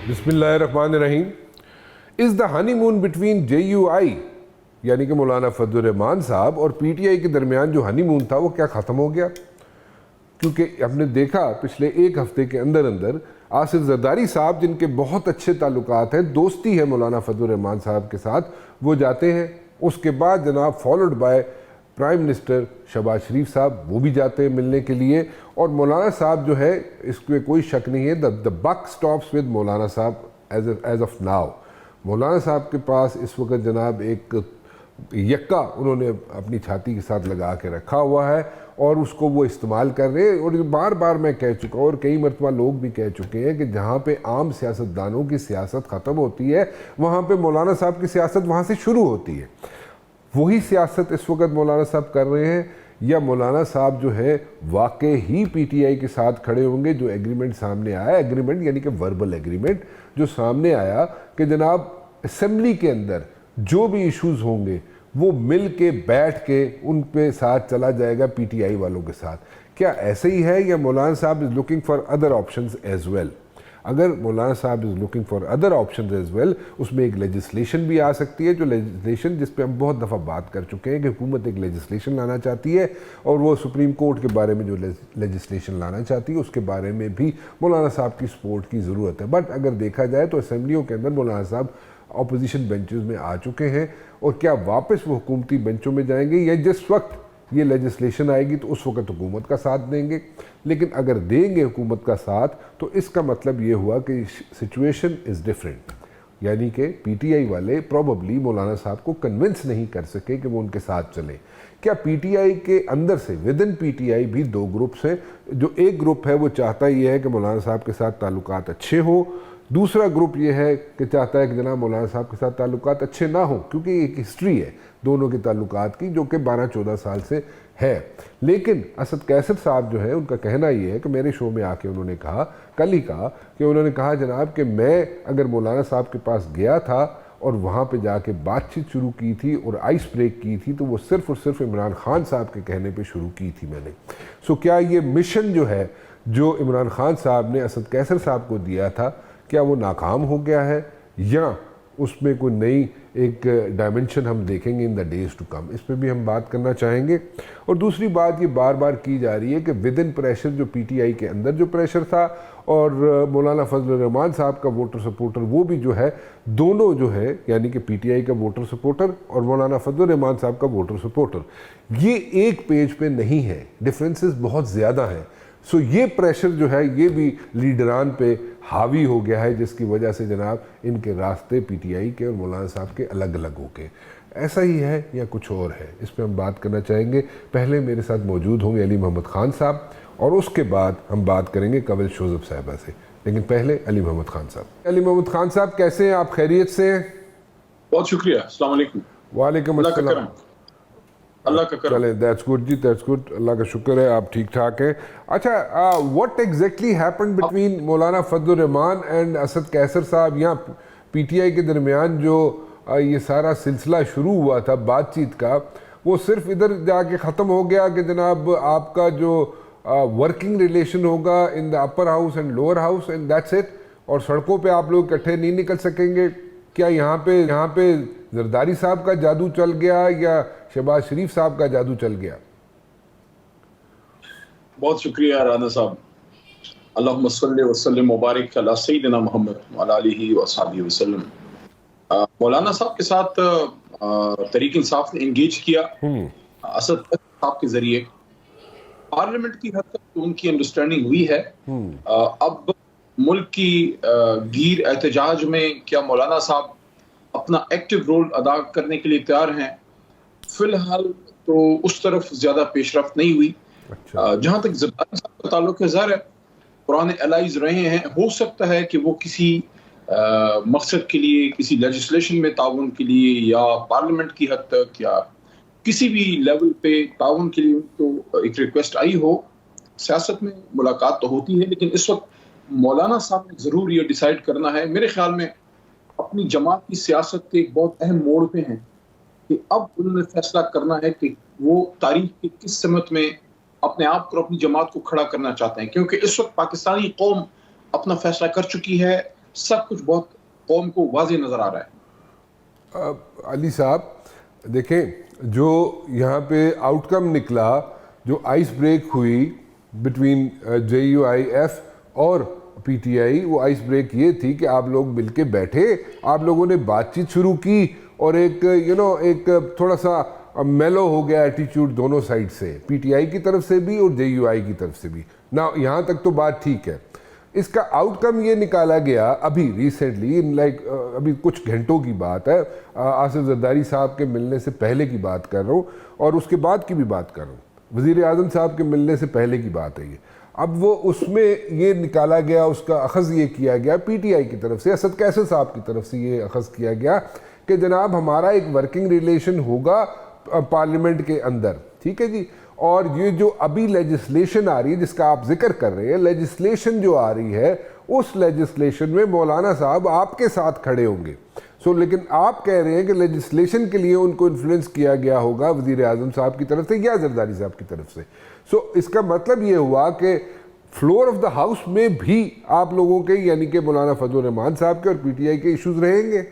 बिस्मिल्लाहिर्रहमानिर्रहीम। Is the honeymoon between JUI यानी कि मौलाना फजलुर रहमान साहब और PTI के दरमियान जो हनीमून था वो क्या ख़त्म हो गया? क्योंकि हमने देखा पिछले एक हफ़्ते के अंदर अंदर आसिफ जरदारी साहब, जिनके बहुत अच्छे ताल्लुकात हैं, दोस्ती है मौलाना फजलुर रहमान साहब के साथ, वो जाते हैं। उसके बाद जनाब followed by prime minister Shahbaz Sharif साहब, वो भी जाते हैं मिलने के लिए। और मौलाना साहब जो है, इसमें कोई शक नहीं है, द बक स्टॉप्स विद मौलाना साहब एज ऑफ नाउ। मौलाना साहब के पास इस वक्त जनाब एक यक्का उन्होंने अपनी छाती के साथ लगा के रखा हुआ है और उसको वो इस्तेमाल कर रहे हैं। और बार बार मैं कह चुका हूँ और कई मरतबा लोग भी कह चुके हैं कि जहाँ पे आम सियासतदानों की सियासत ख़त्म होती है, वहाँ पे मौलाना साहब की सियासत वहाँ से शुरू होती है। वही सियासत इस वक्त मौलाना साहब कर रहे हैं, या मौलाना साहब जो है वाकई ही PTI के साथ खड़े होंगे? जो एग्रीमेंट सामने आया, एग्रीमेंट यानी कि वर्बल एग्रीमेंट जो सामने आया कि जनाब असेंबली के अंदर जो भी इश्यूज़ होंगे वो मिल के बैठ के उन पे साथ चला जाएगा PTI वालों के साथ। क्या ऐसे ही है, या मौलाना साहब is looking for other options as well? अगर मौलाना साहब is looking for other options as well, उसमें एक लेजिस्लेशन भी आ सकती है। जो लेजिस्लेशन जिस पे हम बहुत दफ़ा बात कर चुके हैं कि हुकूमत एक लेजिस्लेशन लाना चाहती है, और वो सुप्रीम कोर्ट के बारे में जो लेजिस्लेशन लाना चाहती है उसके बारे में भी मौलाना साहब की सपोर्ट की ज़रूरत है। बट अगर देखा जाए तो असम्बलियों के अंदर मौलाना साहब अपोजिशन बेंचेस में आ चुके हैं, और क्या वापस वो हुकूमती बेंचों में जाएंगे, या जिस वक्त ये लेजिस्लेशन आएगी तो उस वक्त हुकूमत का साथ देंगे? लेकिन अगर देंगे हुकूमत का साथ तो इसका मतलब ये हुआ कि सिचुएशन इज़ डिफरेंट, यानी कि PTI वाले प्रॉबली मौलाना साहब को कन्विंस नहीं कर सके कि वो उनके साथ चलें। क्या PTI के अंदर से विद इन PTI भी दो ग्रुप्स हैं? जो एक ग्रुप है वो चाहता ये है कि मौलाना साहब के साथ ताल्लुकात अच्छे हों, दूसरा ग्रुप ये है कि चाहता है कि जनाब मौलाना साहब के साथ ताल्लुकात अच्छे ना हो, क्योंकि एक हिस्ट्री है दोनों के ताल्लुकात की जो कि 12-14 साल से है। लेकिन असद कैसर साहब जो है, उनका कहना ये है कि मेरे शो में आके उन्होंने कहा, कल ही कहा कि उन्होंने कहा जनाब कि मैं अगर मौलाना साहब के पास गया था और वहाँ पे जाके बातचीत शुरू की थी और आइस ब्रेक की थी, तो वो सिर्फ़ और सिर्फ इमरान खान साहब के कहने पे शुरू की थी मैंने। सो क्या ये मिशन जो है जो इमरान खान साहब ने असद कैसर साहब को दिया था, क्या वो नाकाम हो गया है, या उसमें कोई नई एक डायमेंशन हम देखेंगे in the days to come? इस पर भी हम बात करना चाहेंगे। और दूसरी बात ये बार बार की जा रही है कि विद इन प्रेशर, जो PTI के अंदर जो प्रेशर था और मौलाना फजलुर रहमान साहब का वोटर सपोर्टर, वो भी जो है दोनों जो है यानी कि PTI का वोटर सपोर्टर और मौलाना फजलुर रहमान साहब का वोटर सपोर्टर, ये एक पेज पे नहीं है, डिफरेंसेस बहुत ज़्यादा हैं। सो ये प्रेशर जो है ये भी लीडरान पे हावी हो गया है, जिसकी वजह से जनाब इनके रास्ते PTI के और मौलाना साहब के अलग अलग हो गए। ऐसा ही है या कुछ और है, इस पर हम बात करना चाहेंगे। पहले मेरे साथ मौजूद होंगे अली मोहम्मद खान साहब, और उसके बाद हम बात करेंगे कवल शोज़ब साहिबा से। लेकिन पहले अली मोहम्मद खान साहब। अली मोहम्मद खान साहब, कैसे हैं आप? खैरियत से हैं? बहुत शुक्रिया। अस्सलाम वालेकुम। वालेकुम अस्सलाम। अल्लाह का करम। चलें, दैट्स गुड जी, दैट्स गुड, अल्लाह का शुक्र है आप ठीक ठाक हैं। अच्छा, what exactly happened between Maulana Fazlur Rahman and Asad Qaiser साहब? यहाँ PTI के दरमियान जो ये सारा सिलसिला शुरू हुआ था बातचीत का, वो सिर्फ इधर जाके ख़त्म हो गया कि जनाब आपका जो वर्किंग रिलेशन होगा in the upper house and lower house and that's it, और सड़कों पे आप लोग इकट्ठे नहीं निकल सकेंगे? क्या यहाँ पे जरदारी साहब का जादू चल गया या शहबाज शरीफ साहब का जादू चल गया? बहुत शुक्रिया राना साहब। अल्लाहुम्मा सल्लि व सल्लिम मुबारक अला सय्यिदिना मुहम्मद व अला आलिहि व अस्हाबिहि वसल्लम। मौलाना साहब के साथ तहरीक इंसाफ ने एंगेज किया असद साहब के जरिए। पार्लियामेंट की हद तक उनकी अंडरस्टैंडिंग हुई है। अब मुल्क की गीर एहतजाज में क्या मौलाना साहब अपना एक्टिव रोल अदा करने के लिए तैयार हैं? फिलहाल तो उस तरफ ज्यादा पेशरफ्त नहीं हुई। जहां तक जरदारी साहब का ताल्लुक है, ज़ाहिर है पुराने एलाइज रहे हैं, हो सकता है कि वो किसी मकसद के लिए, किसी लेजिस्लेशन में ताउन के लिए या पार्लियामेंट की हद तक या किसी भी लेवल पे ताउन के लिए उनको एक रिक्वेस्ट आई हो। सियासत में मुलाकात तो होती है, लेकिन इस वक्त मौलाना साहब ने जरूर ये डिसाइड करना है, मेरे ख्याल में अपनी जमात की सियासत के एक बहुत अहम मोड़ पे हैं, कि अब उन्होंने फैसला करना है कि वो तारीख की किस समत में अपने आप को, अपनी जमात को खड़ा करना चाहते हैं। क्योंकि इस वक्त पाकिस्तानी कौम अपना फैसला कर चुकी है, सब कुछ बहुत कौम को वाज़ेह नज़र आ रहा है। अली साहब देखें, जो यहाँ पे आउटकम निकला, जो आइस ब्रेक हुई बिटवीन JUIF और PTI, वो आइस ब्रेक ये थी कि आप लोग मिलके बैठे, आप लोगों ने बातचीत शुरू की और एक एक थोड़ा सा मेलो हो गया एटीट्यूड दोनों साइड से, PTI की तरफ से भी और JUI की तरफ से भी ना। यहाँ तक तो बात ठीक है। इसका आउटकम ये निकाला गया अभी रिसेंटली, अभी कुछ घंटों की बात है, आसिफ जरदारी साहब के मिलने से पहले की बात कर रहा हूँ और उसके बाद की भी बात कर रहा हूँ, वज़ीर आज़म साहब के मिलने से पहले की बात है ये। अब वो उसमें ये निकाला गया, उसका अखज़ ये किया गया PTI की तरफ से, असद कैसर साहब की तरफ से ये अखज़ किया गया कि जनाब हमारा एक वर्किंग रिलेशन होगा पार्लियामेंट के अंदर, ठीक है जी। और ये जो अभी लेजिस्लेशन आ रही है जिसका आप जिक्र कर रहे हैं, लेजिस्लेशन जो आ रही है उस लेजिस्लेशन में मौलाना साहब आपके साथ खड़े होंगे। लेकिन आप कह रहे हैं कि लेजिस्लेशन के लिए उनको इन्फ्लुएंस किया गया होगा वज़ीर आज़म साहब की तरफ से या जरदारी साहब की तरफ से। इसका मतलब ये हुआ कि फ्लोर ऑफ द हाउस में भी आप लोगों के, यानी कि मौलाना फजल रहमान साहब के और PTI के इश्यूज रहेंगे।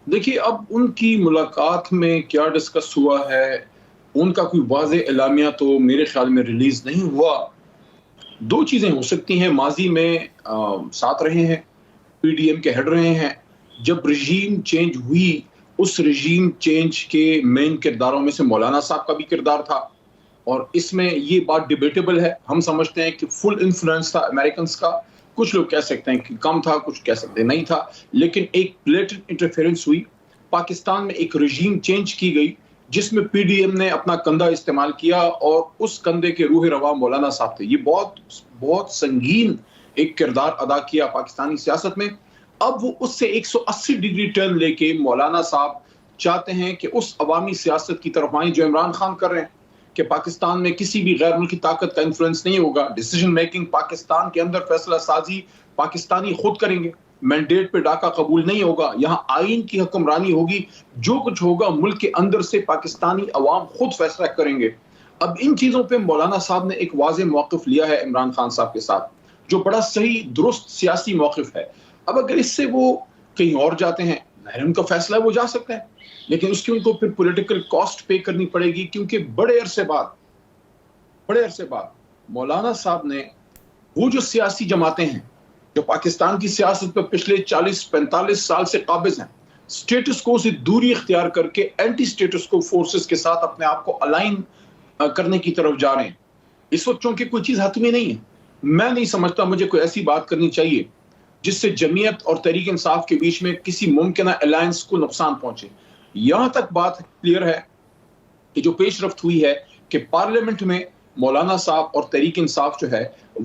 देखिए, अब उनकी मुलाकात में क्या डिस्कस हुआ है, उनका कोई वाज़ेह एलामिया तो मेरे ख्याल में रिलीज नहीं हुआ। दो चीज़ें हो सकती हैं, माजी में साथ रहे हैं, PDM के हेड रहे हैं, जब रजीम चेंज हुई उस रजीम चेंज के मेन किरदारों में से मौलाना साहब का भी किरदार था और इसमें ये बात डिबेटेबल है। हम समझते हैं कि फुल इन्फ्लुएंस था अमेरिकन का, कुछ लोग कह सकते हैं कि कम था, कुछ कह सकते नहीं था, लेकिन एक ब्लेटेंट इंटरफेरेंस हुई। पाकिस्तान में एक रजीम चेंज की गई जिसमें PDM ने अपना कंधा इस्तेमाल किया और उस कंधे के रूह रवा मौलाना साहब थे। ये बहुत बहुत संगीन एक किरदार अदा किया पाकिस्तानी सियासत में। अब वो उससे 180 डिग्री टर्न लेके मौलाना साहब चाहते हैं कि उस अवामी सियासत की तरफ आए जो इमरान खान कर रहे हैं, कि पाकिस्तान में किसी भी गैर मुल्की ताकत का इन्फ्लुएंस नहीं होगा, डिसीजन मेकिंग पाकिस्तान के अंदर, फैसला साजी पाकिस्तानी खुद करेंगे, मैंडेट पे डाका कबूल नहीं होगा, यहाँ आइन की हुक्मरानी होगी, जो कुछ होगा मुल्क के अंदर से पाकिस्तानी अवाम खुद फैसला करेंगे। अब इन चीजों पे मौलाना साहब ने एक वाज़ेह मौक़िफ़ लिया है इमरान खान साहब के साथ, जो बड़ा सही दुरुस्त सियासी मौक़िफ़ है। अब अगर इससे वो कहीं और जाते हैं, उनका फैसला वो जा सकते हैं, लेकिन उसकी उनको फिर पॉलिटिकल कॉस्ट पे करनी पड़ेगी, क्योंकि बड़े अरसे बाद मौलाना साहब ने वो जो सियासी जमातें हैं जो पाकिस्तान की सियासत पर पिछले 40-45 साल से काबिज हैं, स्टेटस को से दूरी इख्तियार करके एंटी स्टेटस को फोर्सेस के साथ अपने आप को अलाइन करने की तरफ जा रहे हैं। इस वक्त चूंकि कोई चीज हतमी नहीं है, मैं नहीं समझता मुझे कोई ऐसी बात करनी चाहिए जिससे जमीयत और तहरीक इंसाफ के बीच में किसी मुमकिन अलायंस को नुकसान पहुंचे। यहां तक बात क्लियर है कि जो पेशरफ्त हुई है कि पार्लियामेंट में मौलाना साहब और तहरीक इंसाफ जो है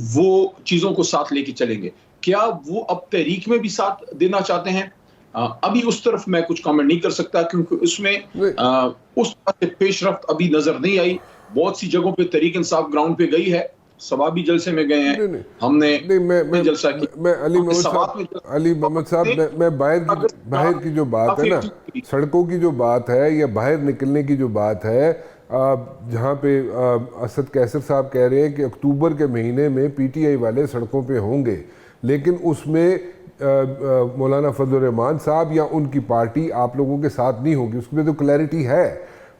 वो चीजों को साथ लेके चलेंगे। क्या वो अब तहरीक में भी साथ देना चाहते हैं? अभी उस तरफ मैं कुछ कमेंट नहीं कर सकता, क्योंकि उसमें उस पेशरफ्त अभी नजर नहीं आई। बहुत सी जगहों पे तहरीक इंसाफ ग्राउंड पे गई है, सवाबी जलसे में गए हैं, हमने जलसा की। मैं अली मोहम्मद साहब मैं बाहर की जो बात है ना, सड़कों की जो बात है या बाहर निकलने की जो बात है, जहाँ पे असद कैसर साहब कह रहे हैं कि अक्टूबर के महीने में PTI वाले सड़कों पे होंगे, लेकिन उसमें मौलाना फजल रहमान साहब या उनकी पार्टी आप लोगों के साथ नहीं होगी, उसमें तो क्लैरिटी है,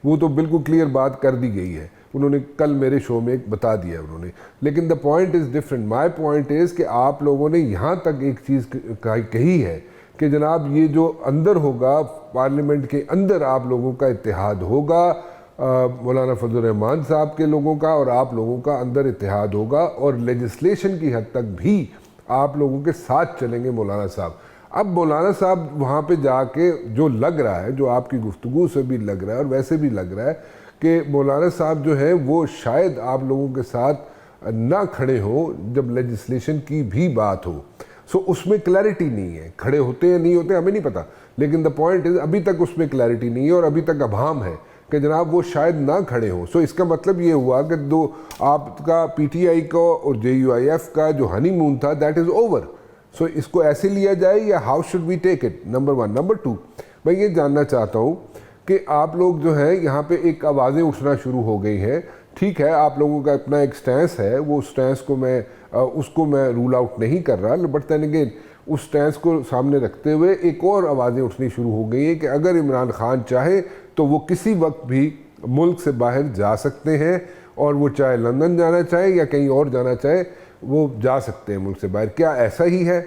वो तो बिल्कुल क्लियर बात कर दी गई है, उन्होंने कल मेरे शो में बता दिया उन्होंने। लेकिन the point is different. My point is कि आप लोगों ने यहाँ तक एक चीज़ कही है कि जनाब ये जो अंदर होगा, पार्लियामेंट के अंदर आप लोगों का इत्तेहाद होगा, मौलाना फजल रहमान साहब के लोगों का और आप लोगों का अंदर इत्तेहाद होगा, और लेजिस्लेशन की हद तक भी आप लोगों के साथ चलेंगे मौलाना साहब। अब मौलाना साहब वहाँ पे जाके जो लग रहा है, जो आपकी गुफ्तगू से भी लग रहा है और वैसे भी लग रहा है कि मौलाना साहब जो है वो शायद आप लोगों के साथ ना खड़े हों जब लेजिस्लेशन की भी बात हो। उसमें क्लैरिटी नहीं है, खड़े होते हैं नहीं होते हमें नहीं पता, लेकिन द पॉइंट इज़ अभी तक उसमें क्लैरिटी नहीं है और अभी तक अभाम है कि जनाब वो शायद ना खड़े हों। इसका मतलब ये हुआ कि दो आपका PTI को और JUIF का जो हनीमून था दैट इज़ ओवर। इसको ऐसे लिया जाए या how should we take it, number 1। Number 2, मैं ये जानना चाहता हूँ कि आप लोग जो है यहाँ पे एक आवाज़ें उठना शुरू हो गई हैं ठीक है, आप लोगों का अपना एक स्टैंस है, वो स्टैंस को उसको मैं रूल आउट नहीं कर रहा, बट देन अगेन उस स्टैंस को सामने रखते हुए एक और आवाज़ें उठनी शुरू हो गई हैं कि अगर इमरान खान चाहे तो वो किसी वक्त भी मुल्क से बाहर जा सकते हैं, और वो चाहे लंदन जाना चाहे या कहीं और जाना चाहे वो जा सकते हैं मुल्क से बाहर। क्या ऐसा ही है?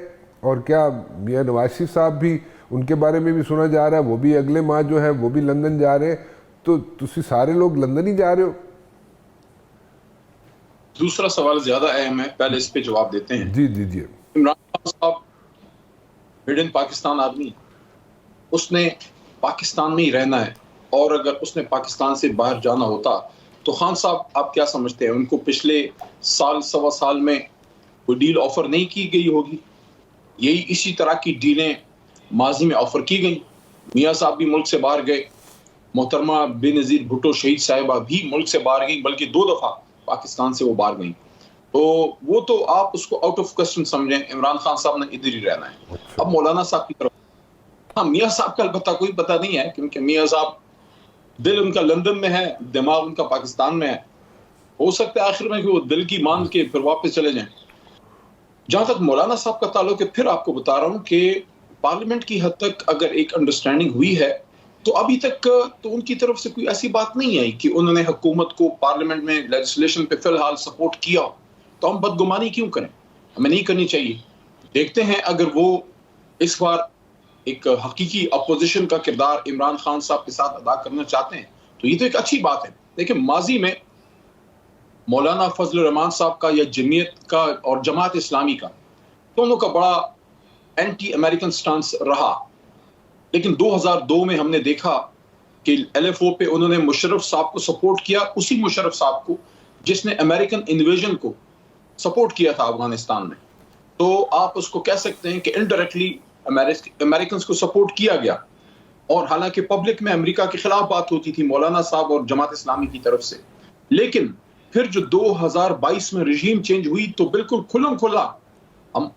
और क्या मियां नवाज शरीफ साहब भी, उनके बारे में भी सुना जा रहा है वो भी अगले माह जो है वो भी लंदन जा रहे हैं, तो तुसी सारे लोग लंदन ही जा रहे हो? दूसरा सवाल ज्यादा अहम है, पहले इस पे जवाब देते हैं। जी जी जी। इमरान खान साहब मेड इन पाकिस्तान आदमी, उसने पाकिस्तान में ही रहना है, और अगर उसने पाकिस्तान से बाहर जाना होता तो खान साहब आप क्या समझते हैं उनको पिछले साल सवा साल में कोई डील ऑफर नहीं की गई होगी? यही इसी तरह की डीलें माजी में ऑफर की गई। मियाँ साहब भी मुल्क से बाहर गए, मोहतरमा बेनज़ीर भुट्टो शहीद साहिबा भी मुल्क से बाहर गई, बल्कि 2 दफ़ा पाकिस्तान से वो बाहर गई। तो वो तो आप उसको आउट ऑफ क्वेश्चन समझें, इमरान खान साहब ने इधर ही रहना है। अब मौलाना साहब की तरफ, हाँ मियाँ साहब का अलबत्ता कोई पता नहीं है, क्योंकि मियाँ साहब दिल उनका लंदन में है, दिमाग उनका पाकिस्तान में है। हो सकता है आखिर में कि वो दिल की मान के फिर वापस चले जाएं। जहां तक मौलाना साहब का ताल्लुक है, फिर आपको बता रहा हूं कि पार्लियामेंट की हद तक अगर एक अंडरस्टैंडिंग हुई है, तो अभी तक तो उनकी तरफ से कोई ऐसी बात नहीं आई कि उन्होंने हुकूमत को पार्लियामेंट में लेजिस्लेशन पे फिलहाल सपोर्ट किया। तो हम बदगुमानी क्यों करें? हमें नहीं करनी चाहिए। देखते हैं अगर वो इस बार एक हकीकी अपोजिशन का किरदार इमरान खान साहब के साथ अदा करना चाहते हैं तो ये तो एक अच्छी बात है। देखिए माजी में मौलाना फजल रहमान साहब का या जमीयत का और जमात इस्लामी का दोनों का बड़ा एंटी अमेरिकन स्टांस रहा, लेकिन 2002 में हमने देखा कि LFO पे उन्होंने मुशर्रफ साहब को सपोर्ट किया, उसी मुशर्रफ साहब को जिसने अमेरिकन इन्वेजन को सपोर्ट किया था अफगानिस्तान में। तो आप उसको कह सकते हैं कि इनडायरेक्टली अमेरिकन को सपोर्ट किया गया, और हालांकि पब्लिक में अमेरिका के खिलाफ बात होती थी मौलाना साहब और जमात इस्लामी की तरफ से, लेकिन फिर जो 2022 में रजीम चेंज हुई तो बिल्कुल खुलम खुला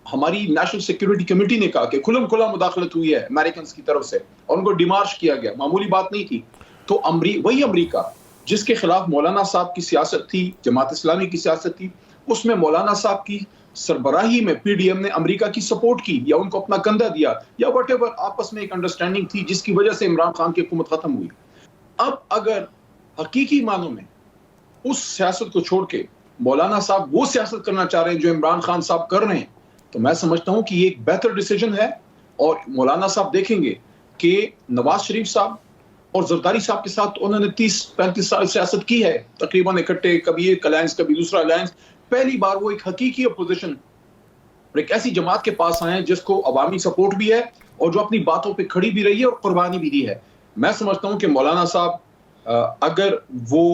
हमारी नेशनल सिक्योरिटी कमेटी ने कहा कि खुलम खुला मुदाखलत हुई है अमेरिकन की तरफ से, और उनको डिमार्श किया गया, मामूली बात नहीं थी। तो वही अमेरिका जिसके खिलाफ मौलाना साहब की सियासत थी, जमात इस्लामी की सियासत थी, उसमें मौलाना साहब की सरबराही में PDM ने अमेरिका की सपोर्ट की या उनको अपना कंधा दिया या व्हाटएवर, आपस में एक अंडरस्टैंडिंग थी जिसकी वजह से इमरान खान की हुकूमत खत्म हुई। अब अगर हकीकी मानों में उस सियासत को छोड़ के मौलाना साहब वो सियासत करना चाह रहे हैं जो इमरान खान साहब कर रहे हैं, तो मैं समझता हूं कि ये एक बेहतर डिसीजन है। और मौलाना साहब देखेंगे कि नवाज शरीफ साहब और जरदारी साहब के साथ उन्होंने 30-35 साल सियासत की है तकरीबन इकट्ठे, कभी एक अलायंस कभी दूसरा अलायंस। पहली बार वो एक हकीकी अपोजिशन और एक ऐसी जमात के पास आए हैं जिसको अवामी सपोर्ट भी है और जो अपनी बातों पे खड़ी भी रही है और कुर्बानी भी दी है। मैं समझता हूं कि मौलाना साहब अगर वो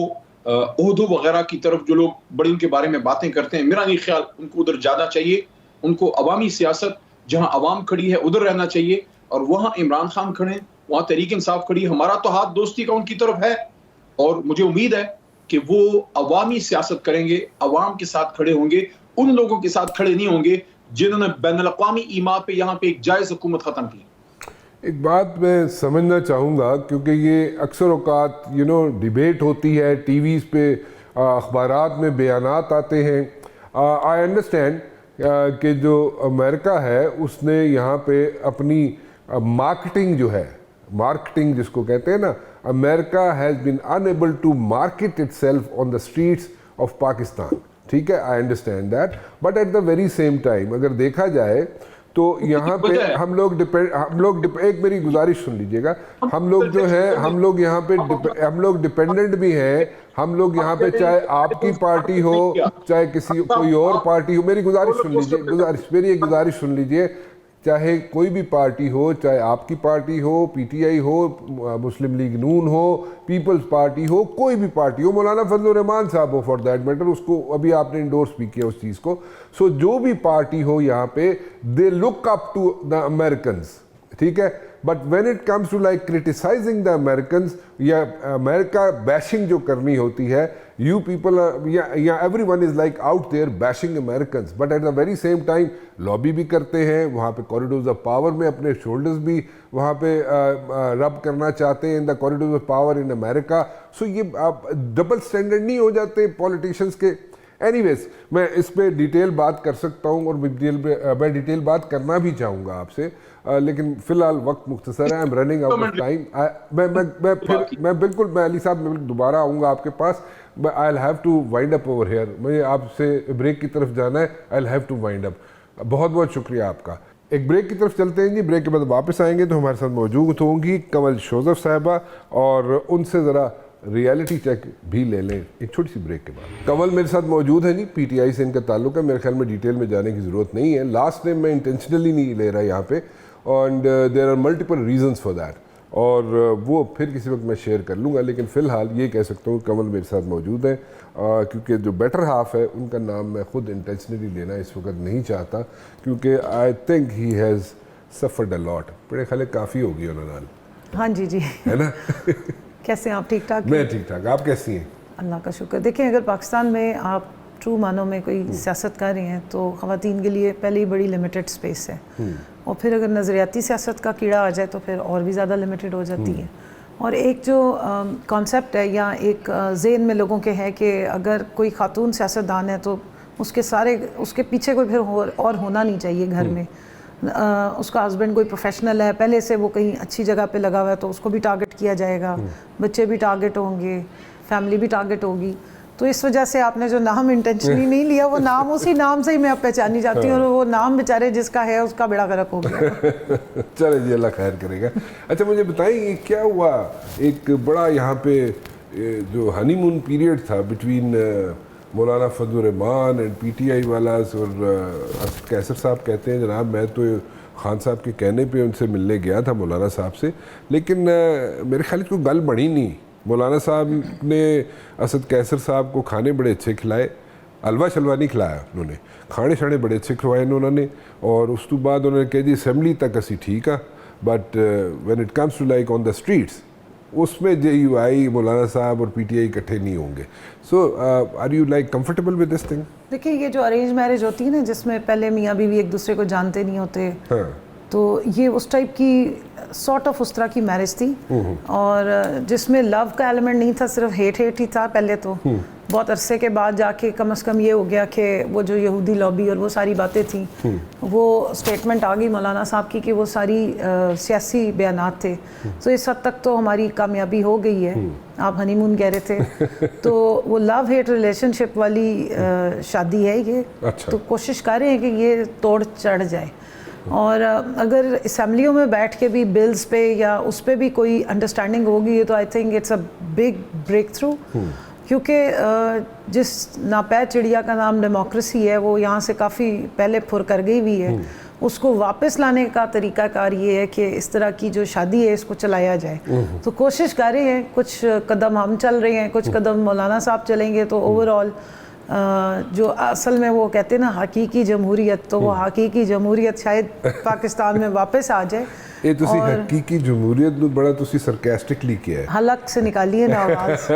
उहदू वगैरह की तरफ जो लोग बड़ी उनके बारे में बातें करते हैं, मेरा नहीं ख्याल उनको उधर जाना चाहिए। उनको अवामी सियासत जहां अवाम खड़ी है उधर रहना चाहिए, और वहां इमरान खान खड़े, वहां तहरीक इंसाफ खड़ी। हमारा तो हाथ दोस्ती का उनकी तरफ है, और मुझे उम्मीद है कि वो अवामी सियासत करेंगे, अवाम के साथ खड़े होंगे, उन लोगों के साथ खड़े नहीं होंगे जिन्होंने बैनुल-अक़वामी ईमा पे यहाँ पे एक जायज़ हुकूमत ख़त्म की। एक बात मैं समझना चाहूँगा, क्योंकि ये अक्सर औकात डिबेट होती है, टीवीज़ पे अखबारात में बयानात आते हैं। आई अंडरस्टैंड कि जो अमेरिका है उसने यहाँ पे अपनी मार्केटिंग जो है, मार्केटिंग जिसको कहते हैं ना, America has been unable to market itself on the streets of Pakistan. ठीक है, I understand that, but at the very same time अगर देखा जाए तो यहाँ पे हम लोग एक मेरी गुजारिश सुन लीजिएगा, हम लोग जो है हम लोग यहाँ पे हम लोग डिपेंडेंट भी हैं। हम लोग यहाँ पे चाहे आपकी पार्टी हो चाहे किसी कोई और पार्टी हो, मेरी गुजारिश सुन लीजिए, मेरी एक गुजारिश सुन लीजिए, चाहे कोई भी पार्टी हो, चाहे आपकी पार्टी हो, PTI हो, मुस्लिम लीग नून हो, पीपल्स पार्टी हो, कोई भी पार्टी हो, मौलाना फजल रहमान साहब हो फॉर दैट मैटर, उसको अभी आपने इंडोर्स भी किया उस चीज़ को। सो जो भी पार्टी हो यहाँ पे, they look up to the Americans, ठीक है, but when it comes to like criticizing the Americans या अमेरिका बैशिंग जो करनी होती है, यू पीपल या everyone is like out there bashing Americans, but at the very same time lobby भी करते हैं वहाँ पे कॉरिडोर्स ऑफ पावर में, अपने शोल्डर्स भी वहाँ पे रब करना चाहते हैं in the corridors of power in America. So ये आप डबल स्टैंडर्ड नहीं हो जाते पॉलिटिशियंस के? एनीवेज, मैं इस पे डिटेल बात कर सकता हूँ और मैं डिटेल बात करना भी चाहूँगा आपसे, लेकिन फिलहाल वक्त मुख्तसर है, I am running out of time. मैं बिल्कुल, मैं अली साहब मैं दोबारा आऊँगा आपके पास, I will have to wind up over here, मुझे आपसे ब्रेक की तरफ जाना है, I will have to wind up. बहुत बहुत शुक्रिया आपका। एक ब्रेक की तरफ चलते हैं जी, ब्रेक के बाद वापस आएंगे तो हमारे साथ मौजूद होंगी कंवल शोजफ साहिबा, और उनसे ज़रा रियलिटी चेक भी ले लें एक छोटी सी ब्रेक के बाद। कंवल मेरे साथ मौजूद है जी, पीटीआई से इनका ताल्लुक है, मेरे ख्याल में डिटेल में जाने की ज़रूरत नहीं है, लास्ट नेम मैं इंटेंशनली नहीं ले रहा यहाँ पे, and there are multiple reasons for that, और वो फिर किसी वक्त मैं शेयर कर लूँगा, लेकिन फ़िलहाल ये कह सकता हूँ कंवल मेरे साथ मौजूद है, क्योंकि जो बेटर हाफ है उनका नाम मैं खुद इंटेंशनली लेना इस वक्त नहीं चाहता, क्योंकि I think he has suffered a lot. बड़े ख्याल काफ़ी होगी उन्होंने। हाँ जी जी, है ना? कैसे हैं आप? ठीक ठाक? मैं ठीक ठाक, आप कैसी हैं? अल्लाह का शुक्र। देखिए, अगर पाकिस्तान में आप ट्रू मानों में कोई सियासत कर रही हैं तो ख़वातीन के लिए पहले ही बड़ी लिमिटेड स्पेस है, और फिर अगर नज़रियाती सियासत का कीड़ा आ जाए तो फिर और भी ज़्यादा लिमिटेड हो जाती है। और एक जो कॉन्सेप्ट है या एक ज़हन में लोगों के है कि अगर कोई खातून सियासतदान है तो उसके पीछे कोई फिर और होना नहीं चाहिए घर में। उसका हस्बैंड कोई प्रोफेशनल है, पहले से वो कहीं अच्छी जगह पे लगा हुआ है तो उसको भी टारगेट किया जाएगा, बच्चे भी टारगेट होंगे, फैमिली भी टारगेट होगी। तो इस वजह से आपने जो नाम इंटेंशनली नहीं लिया, वो नाम उसी नाम से ही मैं अब पहचानी जाती हूँ, और वो नाम बेचारे जिसका है उसका बेड़ा गर्क हो गया। चले जी, अल्लाह खैर करेगा। अच्छा, मुझे बताइए क्या हुआ, एक बड़ा यहाँ पे जो हनीमून पीरियड था between Maulana Fazal Rahman and PTI वालास, और असद कैसर साहब कहते हैं जनाब मैं तो खान साहब के कहने पे उनसे मिलने गया था मौलाना साहब से, लेकिन मेरे ख्याल कोई गल बनी नहीं। मौलाना साहब ने असद कैसर साहब को खाने बड़े अच्छे खिलाए, हलवा शलवा नहीं खिलाया उन्होंने, खाने शाने बड़े अच्छे खिलवाए उन्होंने, और उस तो बाद उन्होंने कहा जी असैम्बली तक असी ठीक है, but when it comes to like on the streets उसमें JUI मौलाना साहब और PTI इकट्ठे नहीं होंगे। So are you like comfortable with this thing? देखिए, ये जो अरेंज मैरिज होती है ना, जिसमें पहले मियाँ बीवी एक दूसरे को जानते नहीं होते, हाँ, तो ये उस टाइप की सॉर्ट ऑफ उस तरह की मैरिज थी, और जिसमें लव का एलिमेंट नहीं था, सिर्फ हेट ही था पहले तो। बहुत अरसे के बाद जाके कम से कम ये हो गया कि वो जो यहूदी लॉबी और वो सारी बातें थी, वो स्टेटमेंट आ गई मौलाना साहब की कि वो सारी सियासी बयानात थे। तो इस हद तक तो हमारी कामयाबी हो गई है। आप हनीमून कह रहे थे, तो वो लव हेट रिलेशनशिप वाली शादी है ये। अच्छा। तो कोशिश कर रहे हैं कि ये तोड़ चढ़ जाए, और अगर असम्बलियों में बैठ के भी बिल्स पे या उस पे भी कोई अंडरस्टैंडिंग होगी तो I think it's a big breakthrough, क्योंकि जिस नापैद चिड़िया का नाम डेमोक्रेसी है वो यहाँ से काफ़ी पहले फुर कर गई हुई है। उसको वापस लाने का तरीकाकार ये है कि इस तरह की जो शादी है इसको चलाया जाए। तो कोशिश कर रहे हैं, कुछ कदम हम चल रहे हैं, कुछ कदम मौलाना साहब चलेंगे, तो ओवरऑल जो असल में वो कहते हैं ना हकीकी जमहूरियत, तो वो हकीकी जमहूरियत शायद पाकिस्तान में वापस आ जाए। ये तुसी हकीकी जमहूरियत ਨੂੰ बड़ा तुसी सरकास्टिकली किया है, हलक से निकालिए ना आवाज,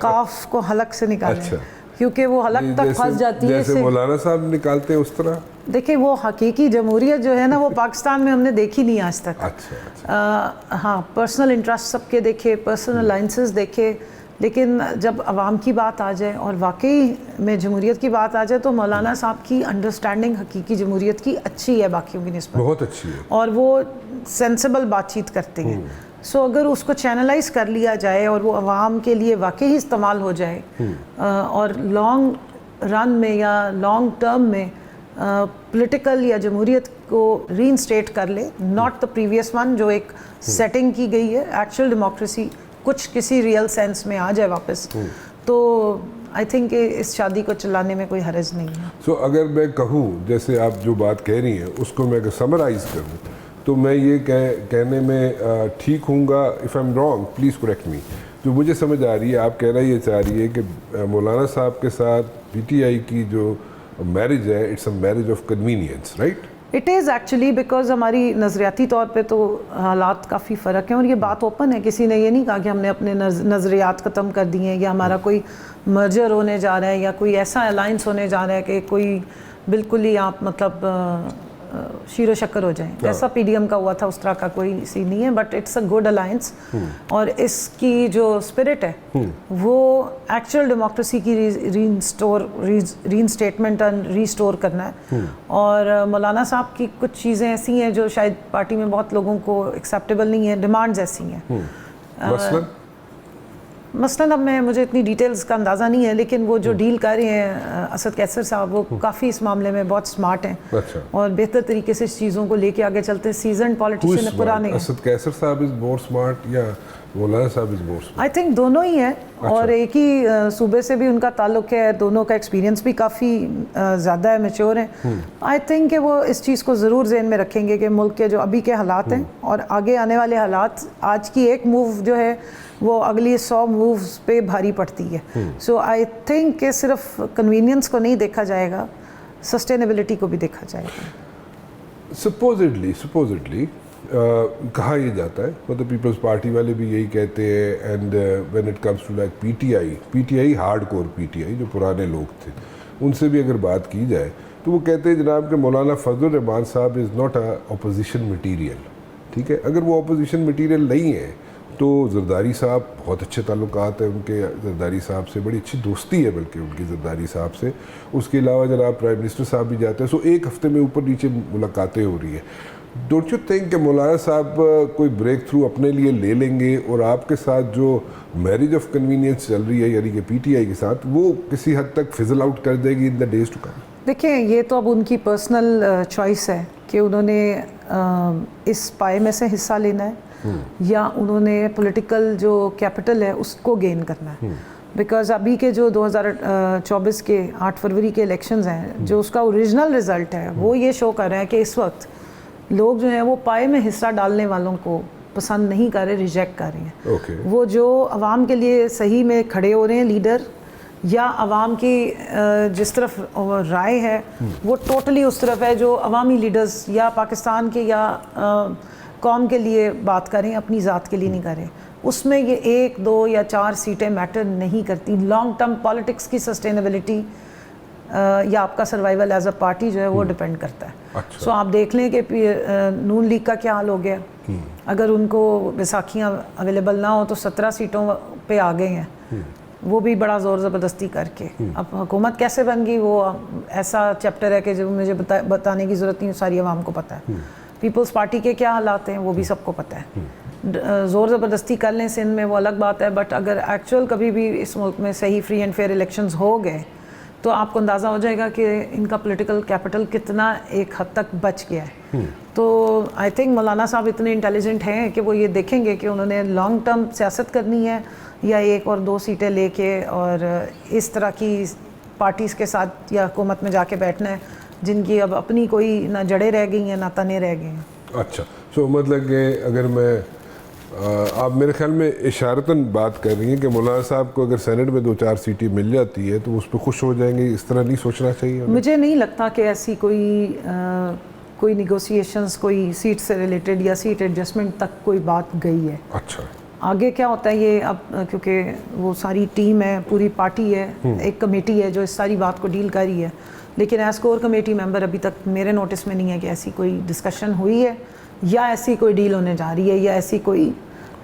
काफ को हलक से निकालिए। अच्छा। क्योंकि वो हलक तक फंस जाती है। जैसे मौलाना साहब निकालते हैं उस तरह। देखिए, वो हकीकी जमहूरियत जो है ना, वो पाकिस्तान में हमने देखी नहीं आज तक। अच्छा। हाँ, पर्सनल इंटरेस्ट सबके देखे, पर्सनल अलाइंसेस देखे, लेकिन जब आवाम की बात आ जाए और वाकई में जमहूरियत की बात आ जाए तो मौलाना साहब की अंडरस्टैंडिंग हकीकी जमहूरियत की अच्छी है, बाकियों की निस्बत बहुत अच्छी है, और वो सेंसिबल बातचीत करते हैं। सो अगर उसको चैनलाइज कर लिया जाए और वो आवाम के लिए वाकई इस्तेमाल हो जाए, और लॉन्ग रन में या लॉन्ग टर्म में पॉलिटिकल या जमहूरियत को रीइंस्टेट कर ले, नॉट द प्रीवियस वन जो एक सेटिंग की गई है, एक्चुअल डेमोक्रेसी कुछ किसी रियल सेंस में आ जाए वापस, तो आई थिंक इस शादी को चलाने में कोई हर्ज नहीं है। सो अगर मैं कहूँ, जैसे आप जो बात कह रही हैं उसको मैं अगर समराइज़ करूँ तो मैं ये कहने में ठीक हूँगा, if I am wrong please correct me. जो मुझे समझ आ रही है, आप कहना ये चाह रही है कि मौलाना साहब के साथ PTI की जो मैरिज है, it's a marriage of convenience, right? It is actually because हमारी नज़रियाती तौर पे तो हालात काफ़ी फ़र्क हैं और ये बात ओपन है, किसी ने ये नहीं कहा कि हमने अपने नज़रियात ख़त्म कर दिए हैं या हमारा कोई मर्जर होने जा रहा है या कोई ऐसा अलाइंस होने जा रहा है कि कोई बिल्कुल ही आप मतलब शीरो शक्कर हो जाएं। ऐसा पीडीएम का हुआ था, उस तरह का कोई सीन नहीं है, but it's a good alliance और इसकी जो स्पिरिट है वो एक्चुअल डेमोक्रेसी की रीइंस्टेटमेंट एंड रीस्टोर करना है। और मौलाना साहब की कुछ चीज़ें ऐसी हैं जो शायद पार्टी में बहुत लोगों को एक्सेप्टेबल नहीं है, डिमांड्स ऐसी हैं। मसलन अब मुझे इतनी डिटेल्स का अंदाज़ा नहीं है, लेकिन वो जो डील कर रहे हैं असद कैसर साहब, वो काफ़ी इस मामले में बहुत स्मार्ट हैं। अच्छा। और बेहतर तरीके से इस चीज़ों को लेके आगे चलते हैं। सीजन पॉलिटिशियन है, पुराने हैं। असद कैसर साहब इज़ मोर स्मार्ट या मौलाना साहब is more smart? I think दोनों ही हैं। अच्छा। और एक ही सूबे से भी उनका ताल्लुक़ है, दोनों का एक्सपीरियंस भी काफ़ी ज़्यादा है, मैच्योर हैं। आई थिंक कि वो इस चीज़ को ज़रूर ज़हन में रखेंगे कि मुल्क के जो अभी के हालात हैं और आगे आने वाले हालात, आज की एक मूव जो है वो अगली 100 मूव्स पे भारी पड़ती है। सो आई थिंक कि सिर्फ कन्वीनियंस को नहीं देखा जाएगा, सस्टेनेबिलिटी को भी देखा जाएगा। सपोजिटली कहा यह जाता है, मतलब पीपल्स पार्टी वाले भी यही कहते हैं, and when it comes to like PTI hardcore PTI जो पुराने लोग थे, उनसे भी अगर बात की जाए तो वो कहते हैं जनाब कि मौलाना फजल रहमान साहब is not a opposition material. ठीक है, अगर वो अपोजिशन मटीरियल नहीं है तो जरदारी साहब, बहुत अच्छे ताल्लुकात हैं उनके जरदारी साहब से, बड़ी अच्छी दोस्ती है बल्कि उनकी जरदारी साहब से। उसके अलावा जनाब प्राइम मिनिस्टर साहब भी जाते हैं, सो एक हफ्ते में ऊपर नीचे मुलाकातें हो रही है। डोंट यू थिंक कि मौलाना साहब कोई ब्रेक थ्रू अपने लिए ले लेंगे और आपके साथ जो मैरिज ऑफ कन्वीनियंस चल रही है यानी कि पीटीआई के साथ, वो किसी हद तक फिजल आउट कर देगी in the days to come? देखिए, ये तो अब उनकी पर्सनल चॉइस है कि उन्होंने इस पाए में से हिस्सा लेना है या उन्होंने पॉलिटिकल जो कैपिटल है उसको गेन करना है। बिकॉज अभी के जो 2024 के 8 फरवरी के इलेक्शंस हैं, जो उसका ओरिजिनल रिजल्ट है वो ये शो कर रहा है कि इस वक्त लोग जो हैं वो पाए में हिस्सा डालने वालों को पसंद नहीं कर रहे, रिजेक्ट कर रहे हैं। Okay. वो जो अवाम के लिए सही में खड़े हो रहे हैं लीडर, या अवाम की जिस तरफ राय है वो टोटली उस तरफ है जो अवामी लीडर्स या पाकिस्तान के या कौम के लिए बात करें, अपनी ज़ात के लिए नहीं करें। उसमें ये 1, 2 या 4 सीटें मैटर नहीं करती। लॉन्ग टर्म पॉलिटिक्स की सस्टेनेबिलिटी या आपका सर्वाइवल एज अ पार्टी जो है वो डिपेंड करता है। अच्छा। सो आप देख लें कि नून लीग का क्या हाल हो गया। अगर उनको बैसाखियाँ अवेलेबल ना हो तो 17 सीटों पे आ गए हैं, वो भी बड़ा ज़ोर ज़बरदस्ती करके। अब हुकूमत कैसे बन गई वो ऐसा चैप्टर है कि जो मुझे बताने की ज़रूरत नहीं, सारी आवाम को पता है। पीपल्स पार्टी के क्या हालात हैं वो भी सबको पता है। ज़ोर ज़बरदस्ती कर लें सिंध में वो अलग बात है, बट अगर एक्चुअल कभी भी इस मुल्क में सही फ्री एंड फेयर इलेक्शंस हो गए तो आपको अंदाज़ा हो जाएगा कि इनका पॉलिटिकल कैपिटल कितना एक हद तक बच गया है। तो आई थिंक मौलाना साहब इतने इंटेलिजेंट हैं कि वो ये देखेंगे कि उन्होंने लॉन्ग टर्म सियासत करनी है या 1 और 2 सीटें लेके और इस तरह की पार्टीज़ के साथ या हुकूमत में जाके बैठना है जिनकी अब अपनी कोई ना जड़ें रह गई हैं ना तने रह गए हैं। अच्छा, सो मतलब कि अगर मैं आप मेरे ख्याल में इशारतन बात कर रही हैं कि मौलाना साहब को अगर सेनेट में 2-4 सीटें मिल जाती है तो उस पर खुश हो जाएंगे, इस तरह नहीं सोचना चाहिए? मुझे नहीं लगता कि ऐसी कोई निगोशिएशंस कोई सीट से रिलेटेड या सीट एडजस्टमेंट तक कोई बात गई है। अच्छा, आगे क्या होता है ये अब, क्योंकि वो सारी टीम है, पूरी पार्टी है, एक कमेटी है जो इस सारी बात को डील कर रही है, लेकिन एज कोर कमेटी मेंबर अभी तक मेरे नोटिस में नहीं है कि ऐसी कोई डिस्कशन हुई है या ऐसी कोई डील होने जा रही है या ऐसी कोई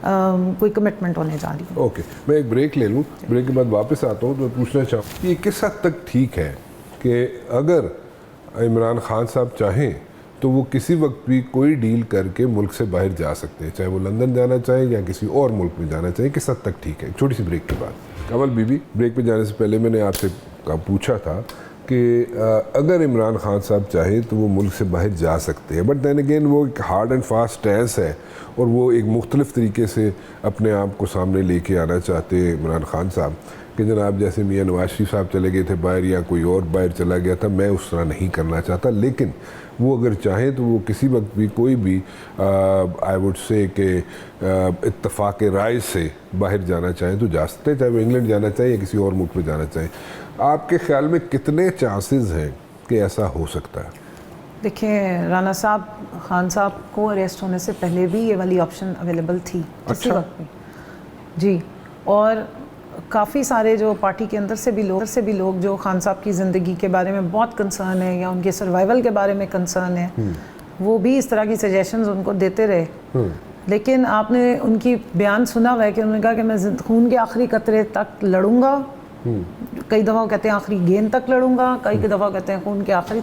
कमिटमेंट होने जा रही है। ओके, मैं एक ब्रेक ले लूँ, ब्रेक के बाद वापस आता हूँ तो पूछना चाहूँ कि ये किस हद तक ठीक है कि अगर इमरान खान साहब चाहें तो वो किसी वक्त भी कोई डील करके मुल्क से बाहर जा सकते हैं, चाहे वो लंदन जाना चाहें या किसी और मुल्क में जाना चाहें, किस हद तक ठीक है? छोटी सी ब्रेक के बाद। कमल बीबी, ब्रेक पे जाने से पहले मैंने आपसे पूछा था कि अगर इमरान खान साहब चाहे तो वो मुल्क से बाहर जा सकते हैं, बट दैन अगेन वो एक हार्ड एंड फास्ट स्टैंस है और वो एक मुख्तलिफ तरीके से अपने आप को सामने लेके आना चाहते हैं इमरान खान साहब कि जनाब जैसे मियाँ नवाज शरीफ साहब चले गए थे बाहर या कोई और बाहर चला गया था, मैं उस तरह नहीं करना चाहता। लेकिन वो अगर चाहें तो वो किसी वक्त भी कोई भी आई वुड से कि इत्तफाक राय से बाहर जाना चाहें तो जा सकते हैं, चाहे वो इंग्लैंड जाना चाहें या किसी और मुल्क में जाना चाहें। आपके ख्याल में कितने चांसेस हैं कि ऐसा हो सकता है? देखिए राना साहब, खान साहब को अरेस्ट होने से पहले भी ये वाली ऑप्शन अवेलेबल थी किसी अच्छा। वक्त भी जी। और काफ़ी सारे जो पार्टी के अंदर से भी लोग जो खान साहब की ज़िंदगी के बारे में बहुत कंसर्न है या उनके सर्वाइवल के बारे में कंसर्न है, वो भी इस तरह की सजेशंस उनको देते रहे। लेकिन आपने उनकी बयान सुना हुआ है कि उन्होंने कहा कि मैं खून के आखिरी कतरे तक लड़ूंगा। कई दफ़ा कहते हैं आखिरी गेंद तक लड़ूंगा, कई दफ़ा कहते हैं खून के आखिरी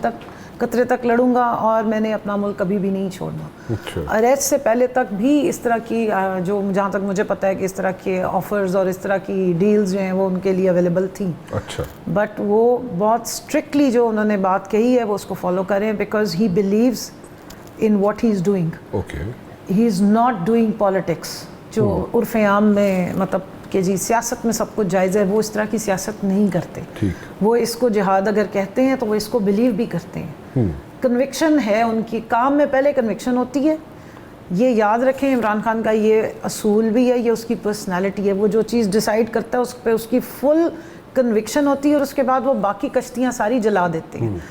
कतरे तक लड़ूंगा, और मैंने अपना मुल्क कभी भी नहीं छोड़ना। अच्छा। अरेस्ट से पहले तक भी इस तरह की जो जहाँ तक मुझे पता है कि इस तरह के ऑफर्स और इस तरह की डील्स जो हैं वो उनके लिए अवेलेबल थी। अच्छा। बट वो बहुत स्ट्रिक्टली जो उन्होंने बात कही है वो उसको फॉलो करें, because he believes in what he is doing. Okay. He is not doing politics जो उर्फ आम में मतलब कि जी सियासत में सब कुछ जायज़ है, वो इस तरह की सियासत नहीं करते। ठीक। वो इसको जिहाद अगर कहते हैं तो वो इसको बिलीव भी करते हैं। कन्विक्शन है उनकी, काम में पहले कन्विक्शन होती है। ये याद रखें, इमरान खान का ये असूल भी है, ये उसकी पर्सनालिटी है। वो जो चीज़ डिसाइड करता है उस पर उसकी फुल कन्विक्शन होती है और उसके बाद वो बाकी कश्तियाँ सारी जला देते हैं।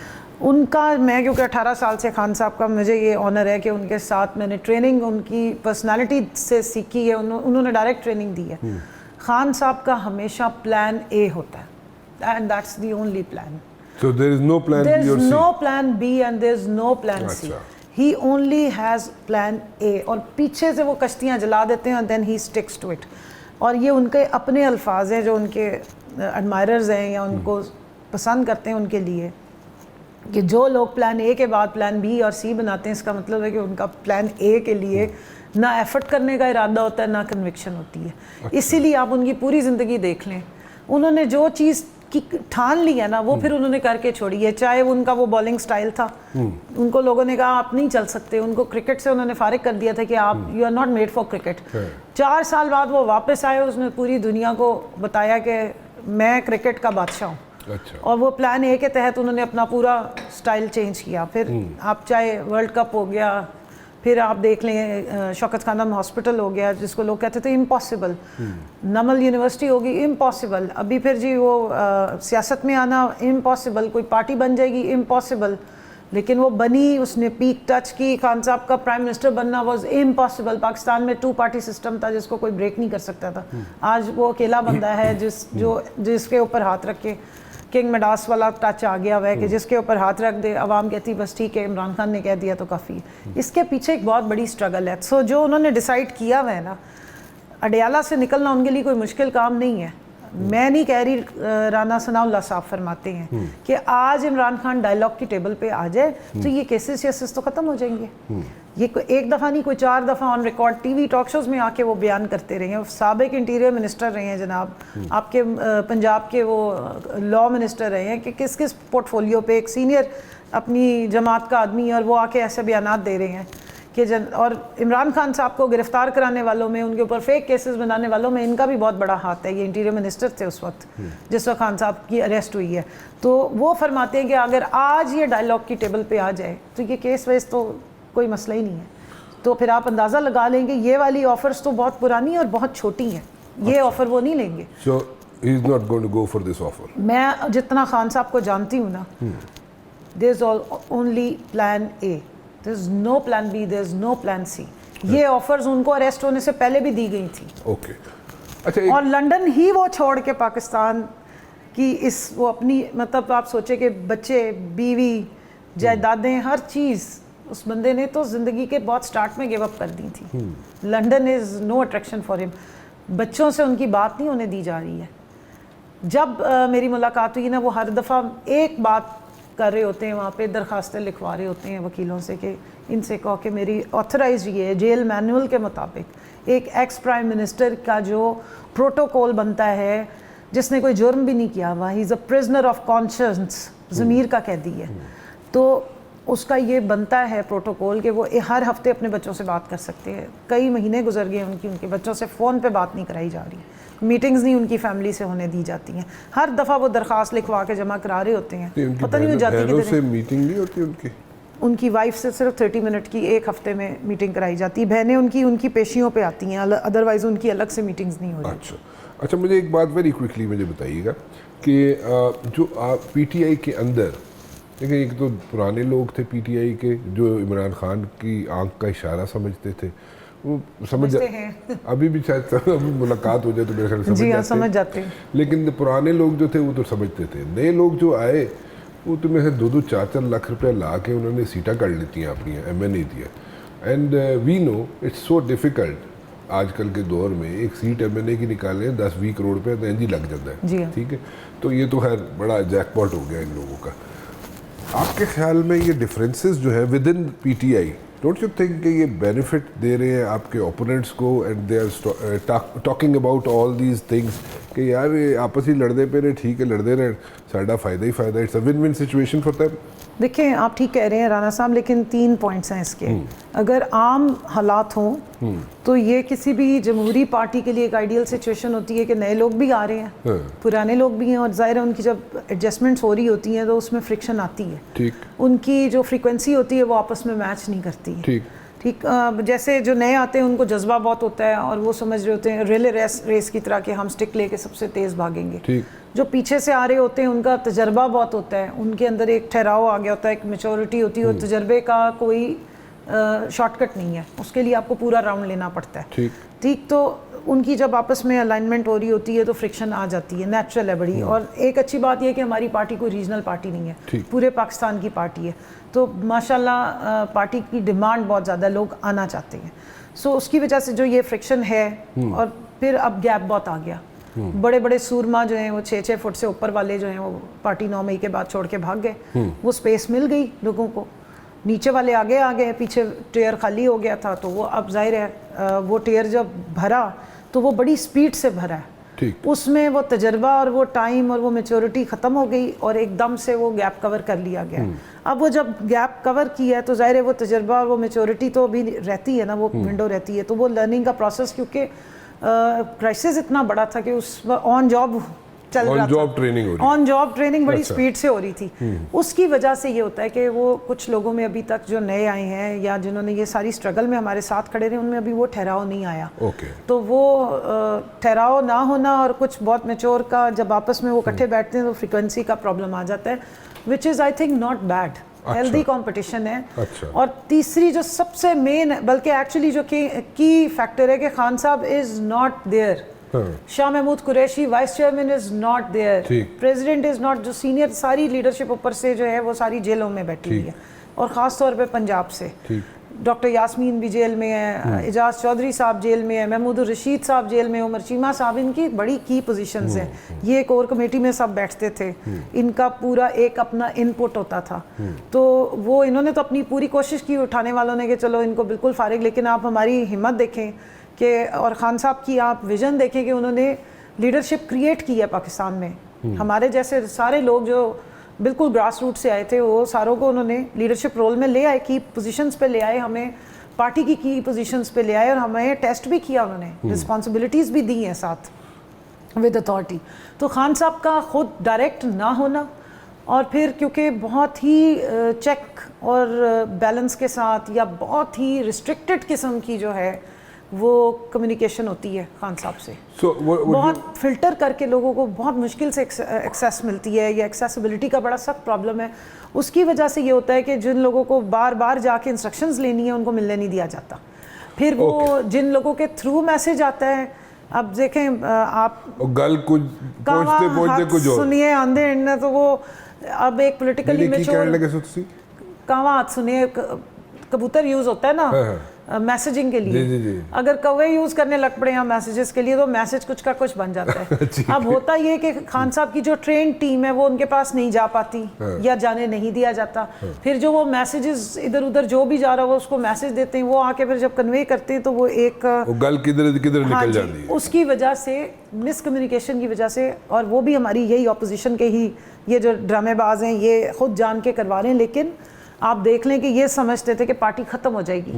उनका, मैं क्योंकि 18 साल से खान साहब का मुझे ये ऑनर है कि उनके साथ मैंने ट्रेनिंग उनकी पर्सनालिटी से सीखी है। उन्होंने डायरेक्ट ट्रेनिंग दी है। खान साहब का हमेशा प्लान ए होता है and that's the only plan. So there is no plan There B is or C. no plan B and there is no plan C. अच्छा। He only has plan A और पीछे से वो कश्तियाँ जला देते हैं and then he sticks to it। और ये उनके अपने अल्फाज हैं जो उनके एडमायरर्स हैं या उनको पसंद करते हैं उनके लिए, कि जो लोग प्लान ए के बाद प्लान बी और सी बनाते हैं, इसका मतलब है कि उनका प्लान ए के लिए ना एफर्ट करने का इरादा होता है ना कन्विक्शन होती है। इसीलिए आप उनकी पूरी ज़िंदगी देख लें, उन्होंने जो चीज़ की ठान ली है ना वो फिर उन्होंने करके छोड़ी है। चाहे वो उनका वो बॉलिंग स्टाइल था, उनको लोगों ने कहा आप नहीं चल सकते, उनको क्रिकेट से उन्होंने फारिग कर दिया था कि आप you are not made for cricket. 4 साल बाद वो वापस आए, उसने पूरी दुनिया को बताया कि मैं क्रिकेट का बादशाह हूँ। अच्छा। और वो प्लान ए के तहत उन्होंने अपना पूरा स्टाइल चेंज किया। फिर आप चाहे वर्ल्ड कप हो गया, फिर आप देख लें शौकत खानम हॉस्पिटल हो गया जिसको लोग कहते थे इम्पॉसिबल, नमल यूनिवर्सिटी होगी इम्पॉसिबल, अभी फिर जी वो सियासत में आना इम्पॉसिबल, कोई पार्टी बन जाएगी इम्पॉसिबल, लेकिन वो बनी, उसने पीक टच की। खान साहब का प्राइम मिनिस्टर बनना वाज इम्पॉसिबल। पाकिस्तान में 2 पार्टी सिस्टम था जिसको कोई ब्रेक नहीं कर सकता था। आज वो अकेला बंदा है जिसके ऊपर हाथ रख के किंग मिडास वाला टच आ गया हुआ है कि जिसके ऊपर हाथ रख दे आवाम कहती बस ठीक है इमरान खान ने कह दिया तो काफ़ी है। इसके पीछे एक बहुत बड़ी स्ट्रगल है। सो जो उन्होंने डिसाइड किया हुआ है ना, अडयाला से निकलना उनके लिए कोई मुश्किल काम नहीं है। मैं नहीं कह रही, राना सनाउल्लाह साहब फरमाते हैं कि आज इमरान खान डायलॉग की टेबल पे आ जाए तो ये केसेस तो ख़त्म हो जाएंगे। ये एक दफ़ा नहीं, कोई 4 दफ़ा on record TV talk shows में आके वो बयान करते रहे हैं। साबिक इंटीरियर मिनिस्टर रहे हैं जनाब, आपके पंजाब के वो लॉ मिनिस्टर रहे हैं कि किस किस पोर्टफोलियो पे एक सीनियर अपनी जमात का आदमी और वो आके ऐसे बयानात दे रहे हैं कि और इमरान खान साहब को गिरफ्तार कराने वालों में, उनके ऊपर फेक केसेस बनाने वालों में इनका भी बहुत बड़ा हाथ है। ये इंटीरियर मिनिस्टर थे उस वक्त जिस वक्त खान साहब की अरेस्ट हुई है। तो वो फरमाते हैं कि अगर आज ये डायलॉग की टेबल पे आ जाए तो ये केस वेस तो कोई मसला ही नहीं है। तो फिर आप अंदाज़ा लगा लेंगे ये वाली ऑफर्स तो बहुत पुरानी और बहुत छोटी हैं, ये ऑफ़र वो नहीं लेंगे। So he is not going to go for this offer. मैं जितना खान साहब को जानती हूँ ना, there is only plan A, there is no plan B, there is no plan C। ये ऑफर्स उनको अरेस्ट होने से पहले भी दी गई थी। ओके। अच्छा, और लंदन ही वो छोड़ के पाकिस्तान की वो अपनी, मतलब आप सोचे कि बच्चे, बीवी, जायदादें, हर चीज़ उस बंदे ने तो ज़िंदगी के बहुत स्टार्ट में गिव अप कर दी थी। London is no attraction for him. बच्चों से उनकी बात नहीं होने दी जा रही है। जब मेरी मुलाकात हुई ना, वो हर दफ़ा एक बात कर रहे होते हैं, वहाँ पे दरखास्तें लिखवा रहे होते हैं वकीलों से कि इनसे कहो कि मेरी ऑथराइज ये है, जेल मैनुअल के मुताबिक एक एक्स प्राइम मिनिस्टर का जो प्रोटोकॉल बनता है, जिसने कोई जुर्म भी नहीं किया हुआ, he is a prisoner of conscience, ज़मीर का कैदी है, तो उसका ये बनता है प्रोटोकॉल कि वो हर हफ्ते अपने बच्चों से बात कर सकते हैं। कई महीने गुजर गए उनके बच्चों से फ़ोन पे बात नहीं कराई जा रही, मीटिंग्स नहीं उनकी फैमिली से होने दी जाती हैं। हर दफ़ा वो दरख्वास्त लिखवा के जमा करा रहे होते हैं, पता नहीं वो जाती किधर है। मीटिंग नहीं होती उनकी वाइफ से सिर्फ 30 मिनट की एक हफ्ते में मीटिंग कराई जाती है। बहनें उनकी पेशियों पे आती हैं, अदरवाइज़ उनकी अलग से मीटिंग्स नहीं हो रही। अच्छा, मुझे एक बात वेरी क्विकली मुझे बताइएगा कि जो PTI के अंदर देखिए, एक तो पुराने लोग थे पीटीआई के जो इमरान खान की आंख का इशारा समझते थे, वो समझते हैं। अभी भी शायद अभी मुलाकात हो जाए तो मेरे ख्याल समझ जी हाँ, जाते समझ जाते हैं। लेकिन पुराने लोग जो थे वो तो समझते थे। नए लोग जो आए वो तो मेरे 2-4 लाख रुपया ला के उन्होंने सीटा कर लेती हैं अपनी, एमएनए दिया। And we know it's so difficult आजकल के दौर में एक सीट एमएनए की निकालें 10-20 करोड़ रुपये तो इंज ही लग जाता है। जी हाँ। ठीक है, तो ये तो खैर बड़ा जैकपॉट हो गया इन लोगों का। आपके ख्याल में ये डिफरेंसेस जो है within PTI, don't you think कि ये बेनिफिट दे रहे हैं आपके ओपोनेंट्स को and they are talking about all these things कि यार ये आपस ही लड़ते पे रहे, ठीक है लड़ते रहे, साडा फ़ायदा ही फ़ायदा, it's a win win situation for them. देखिए, आप ठीक कह रहे हैं राना साहब, लेकिन 3 पॉइंट्स हैं इसके। अगर आम हालात हों तो ये किसी भी जमहूरी पार्टी के लिए एक आइडियल सिचुएशन होती है कि नए लोग भी आ रहे हैं, पुराने लोग भी हैं, और ज़ाहिर है उनकी जब एडजस्टमेंट्स हो रही होती हैं तो उसमें फ्रिक्शन आती है। ठीक, उनकी जो फ्रीक्वेंसी होती है वो आपस में मैच नहीं करती है। ठीक, ठीक, जैसे जो नए आते हैं उनको जज्बा बहुत होता है और वो समझ रहे होते हैं रिले रेस की तरह कि हम स्टिक लेके सबसे तेज़ भागेंगे। ठीक, जो पीछे से आ रहे होते हैं उनका तजर्बा बहुत होता है, उनके अंदर एक ठहराव आ गया होता है, एक मेच्योरिटी होती है, और तजर्बे का कोई शॉर्टकट नहीं है, उसके लिए आपको पूरा राउंड लेना पड़ता है। ठीक, ठीक, तो उनकी जब आपस में अलाइनमेंट हो रही होती है तो फ्रिक्शन आ जाती है, नेचुरल है बड़ी। और एक अच्छी बात यह है कि हमारी पार्टी कोई रीजनल पार्टी नहीं है, पूरे पाकिस्तान की पार्टी है, तो माशाल्लाह पार्टी की डिमांड बहुत ज़्यादा, लोग आना चाहते हैं। सो उसकी वजह से जो ये फ्रिक्शन है, और फिर अब गैप बहुत आ गया। बड़े बड़े सूरमा जो हैं वो 6-6 फुट से ऊपर वाले जो हैं वो पार्टी 9 मई के बाद छोड़ के भाग गए, वो स्पेस मिल गई लोगों को। नीचे वाले आगे आ गए, पीछे टेयर खाली हो गया था, तो वो अब जाहिर है वो टेयर जब भरा तो वो बड़ी स्पीड से भरा है। ठीक, उसमें वो तजर्बा और वो टाइम और वो मैच्योरिटी ख़त्म हो गई और एकदम से वो गैप कवर कर लिया गया। अब वो जब गैप कवर किया है तो ज़ाहिर है वो तजर्बा और वो मैच्योरिटी तो अभी रहती है ना, वो विंडो रहती है, तो वो लर्निंग का प्रोसेस, क्योंकि क्राइसिस इतना बड़ा था कि उस ऑन जॉब चल रहा था, ऑन जॉब ट्रेनिंग बड़ी स्पीड से हो रही थी। उसकी वजह से ये होता है कि वो कुछ लोगों में अभी तक जो नए आए हैं या जिन्होंने ये सारी स्ट्रगल में हमारे साथ खड़े रहे, उनमें अभी वो ठहराव नहीं आया। तो वो ठहराव ना होना और कुछ बहुत मैच्योर का जब आपस में वो इकट्ठे बैठते हैं तो फ्रिक्वेंसी का प्रॉब्लम आ जाता है, which is I think not bad, healthy competition है। और तीसरी जो सबसे मेन, बल्कि एक्चुअली जो की फैक्टर है कि खान साहब is not there, Shah Mahmood Qureshi vice chairman is not there, president is not, जो सीनियर सारी लीडरशिप ऊपर से जो है वो सारी जेलों में बैठी हुई है, और ख़ास तौर पे पंजाब से डॉक्टर यास्मीन भी जेल में है, एजाज चौधरी साहब जेल में है, महमूद रशीद साहब जेल में, उमर चीमा साहब, इनकी बड़ी की पोजीशंस हैं। ये कोर कमेटी में सब बैठते थे, इनका पूरा एक अपना इनपुट होता था, तो वो इन्होंने तो अपनी पूरी कोशिश की उठाने वालों ने कि चलो इनको बिल्कुल फारिग, लेकिन आप हमारी हिम्मत देखें कि, और खान साहब की आप विजन देखें कि उन्होंने लीडरशिप क्रिएट की है पाकिस्तान में। हमारे जैसे सारे लोग जो बिल्कुल ग्रास रूट से आए थे वो सारों को उन्होंने लीडरशिप रोल में ले आए, की पोजीशंस पे ले आए, हमें पार्टी की पोजीशंस पे ले आए, और हमें टेस्ट भी किया उन्होंने, रिस्पॉन्सिबिलिटीज़ भी दी हैं साथ विद अथॉरिटी। तो खान साहब का खुद डायरेक्ट ना होना, और फिर क्योंकि बहुत ही चेक और बैलेंस के साथ या बहुत ही रिस्ट्रिक्टेड किस्म की जो है वो कम्युनिकेशन होती है खान साहब से, बहुत फिल्टर करके लोगों को बहुत मुश्किल से एक्सेस मिलती है, या एक्सेसिबिलिटी का बड़ा सख्त प्रॉब्लम है। उसकी वजह से ये होता है कि जिन लोगों को बार बार जाके इंस्ट्रक्शंस लेनी है उनको मिलने नहीं दिया जाता, फिर वो जिन लोगों के थ्रू मैसेज आता है, अब देखें आप गल कुछ पहुंचते कुछ सुनिए आंधे इनने, तो वो अब एक पोलिटिकली मैच्योर कहाँ हाथ सुनिए, कबूतर यूज होता है ना मैसेजिंग के लिए, जी। अगर कौवे यूज करने लग पड़े हैं मैसेजेस के लिए तो मैसेज कुछ का कुछ बन जाता है। अब होता ये कि खान साहब की जो ट्रेन टीम है वो उनके पास नहीं जा पाती, या जाने नहीं दिया जाता, फिर जो वो मैसेजेस इधर उधर जो भी जा रहा हो उसको मैसेज देते हैं, वो आके फिर जब कन्वे करते हैं तो वो एक गल किधर निकल जाती है। उसकी वजह से, मिसकम्युनिकेशन की वजह से, और वो भी हमारी यही ऑपोजिशन के ही ये जो ड्रामेबाज हैं ये खुद जान के करवा रहे हैं, लेकिन आप देख लें कि ये समझते थे कि पार्टी ख़त्म हो जाएगी,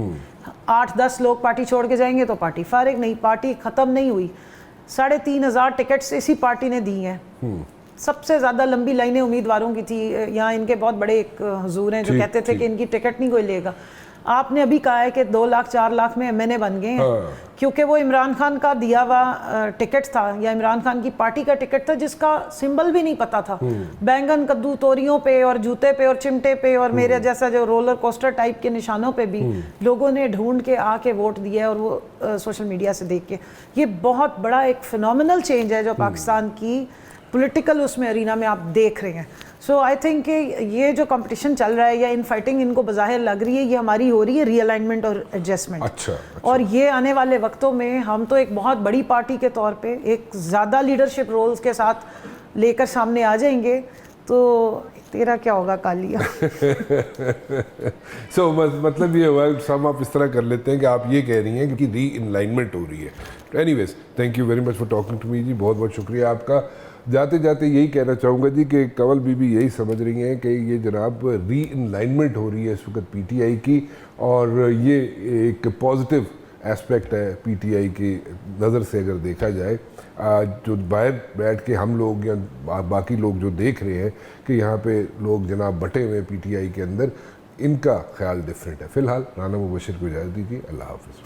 8-10 लोग पार्टी छोड़ के जाएंगे तो पार्टी फारिग, नहीं, पार्टी ख़त्म नहीं हुई। 3,500 टिकट्स इसी पार्टी ने दी हैं, सबसे ज़्यादा लंबी लाइनें उम्मीदवारों की थी। यहाँ इनके बहुत बड़े एक हुजूर हैं जो कहते थे कि इनकी टिकट नहीं कोई लेगा। आपने अभी कहा है कि 2 लाख 4 लाख में एमएनए बन गए हैं, हाँ। क्योंकि वो इमरान खान का दिया हुआ टिकट था या इमरान खान की पार्टी का टिकट था जिसका सिंबल भी नहीं पता था। बैंगन कद्दू तोरियों पे और जूते पे और चिमटे पे और मेरे जैसा जो रोलर कोस्टर टाइप के निशानों पे भी लोगों ने ढूंढ के आके वोट दिया और वो सोशल मीडिया से देख के। ये बहुत बड़ा एक फिनोमिनल चेंज है जो पाकिस्तान की पॉलिटिकल उसमें अरीना में आप देख रहे हैं। सो आई थिंक कि ये जो कंपटीशन चल रहा है या इन फाइटिंग इनको बज़ाहिर लग रही है, ये हमारी हो रही है रीअलाइनमेंट और एडजस्टमेंट। अच्छा। और ये आने वाले वक्तों में हम तो एक बहुत बड़ी पार्टी के तौर पे एक ज़्यादा लीडरशिप रोल्स के साथ लेकर सामने आ जाएंगे। तो तेरा क्या होगा कालिया? सो मतलब ये हुआ, सब आप इस तरह कर लेते हैं कि आप ये कह रही हैं कि री इनलाइनमेंट हो रही है। Anyways, thank you very much for talking to me जी, बहुत बहुत शुक्रिया आपका। जाते जाते यही कहना चाहूँगा जी कि कंवल बीबी यही समझ रही हैं कि ये जनाब री इनलाइनमेंट हो रही है इस वक्त पीटीआई की, और ये एक पॉजिटिव एस्पेक्ट है पीटीआई की नज़र से अगर देखा जाए। आज जो बाहर बैठ के हम लोग या बाकी लोग जो देख रहे हैं कि यहाँ पे लोग जनाब बटे हुए हैं पीटीआई के अंदर, इनका ख्याल डिफरेंट है। फ़िलहाल राना मुबशिर को इजाज़त दीजिए, अल्लाह हाफ़िज़।